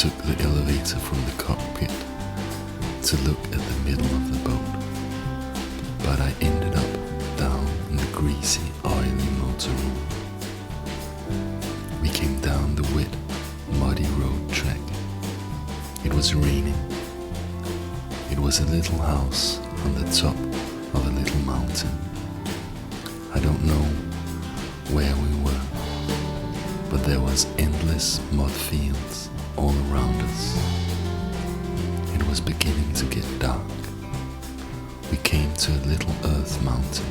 took the elevator from the cockpit to look at the middle of the boat, but I ended up down in the greasy, oily motor room. We came down the wet, muddy road track. It was raining. It was a little house on the top of a little mountain. I don't know where we were, but there was endless mud fields all around us. It was beginning to get dark. We came to a little earth mountain.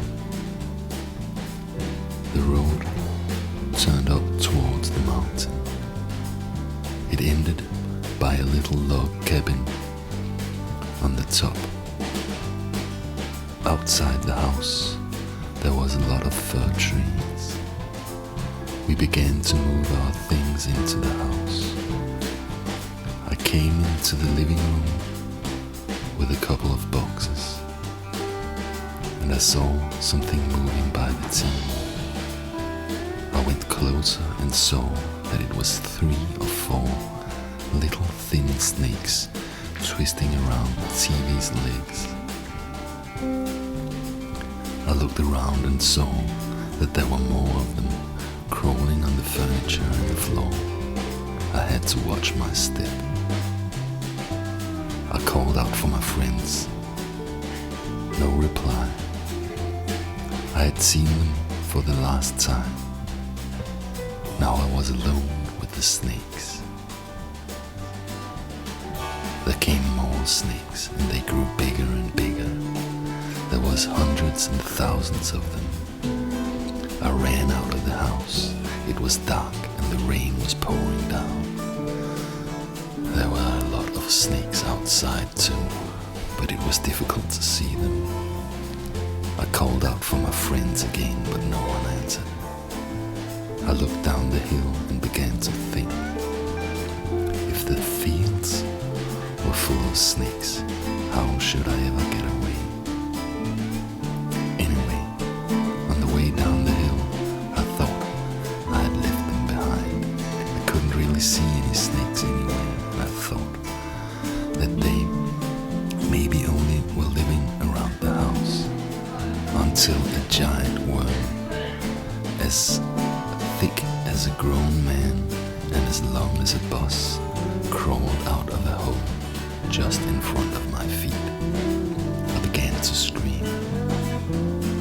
The road turned up towards the mountain. It ended by a little log cabin on the top. Outside the house, there was a lot of fir trees. We began to move our things into the house. I came into the living room with a couple of boxes, and I saw something moving by the TV. I went closer and saw that it was 3 or 4 little thin snakes twisting around the TV's legs. I looked around and saw that there were more of them crawling on the furniture and the floor. I had to watch my step. I called out for my friends. No reply. I had seen them for the last time. Now I was alone with the snakes. There came more snakes, and they grew bigger and bigger. There was hundreds and thousands of them. I ran out of the house. It was dark and the rain was pouring down. There were a lot of snakes outside too, but it was difficult to see them. I called out for my friends again, but no one answered. I looked down the hill and began to think. If the fields were full of snakes, how should I ever get away? Anyway, on the way down the hill, I thought I had left them behind. I couldn't really see any snakes anywhere, and I thought that they maybe only were living around the house, until a giant worm, as thick as a grown man and as long as a bus, crawled out of a hole just in front of my feet. I began to scream.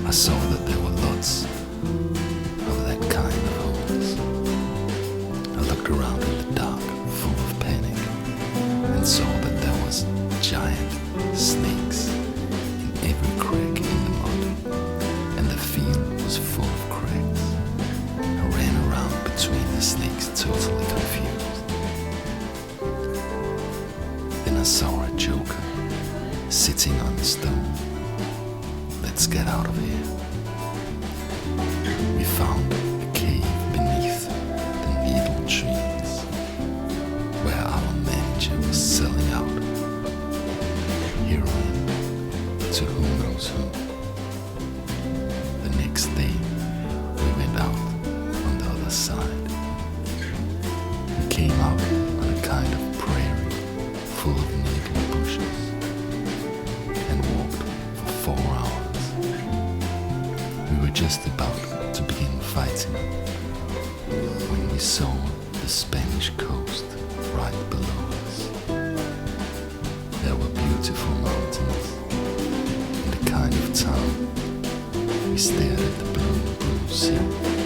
I saw that there were lots of that kind of holes. I looked around in the dark, full of panic, and saw that there was giant snakes in every crack in the mud, and the field was full of cracks. I ran around between the snakes, totally confused. Then I saw a joker sitting on a stone. Let's get out of here. We found a cave beneath the needle trees, where our manager was selling out heroin to who knows who. The next day, we went out on the other side. We came out on a kind of prairie full of needle bushes and walked for 4 hours. We were just about to begin fighting when we saw the Spanish coast right below us. There were beautiful mountains and a kind of town. We stared at the blue sea.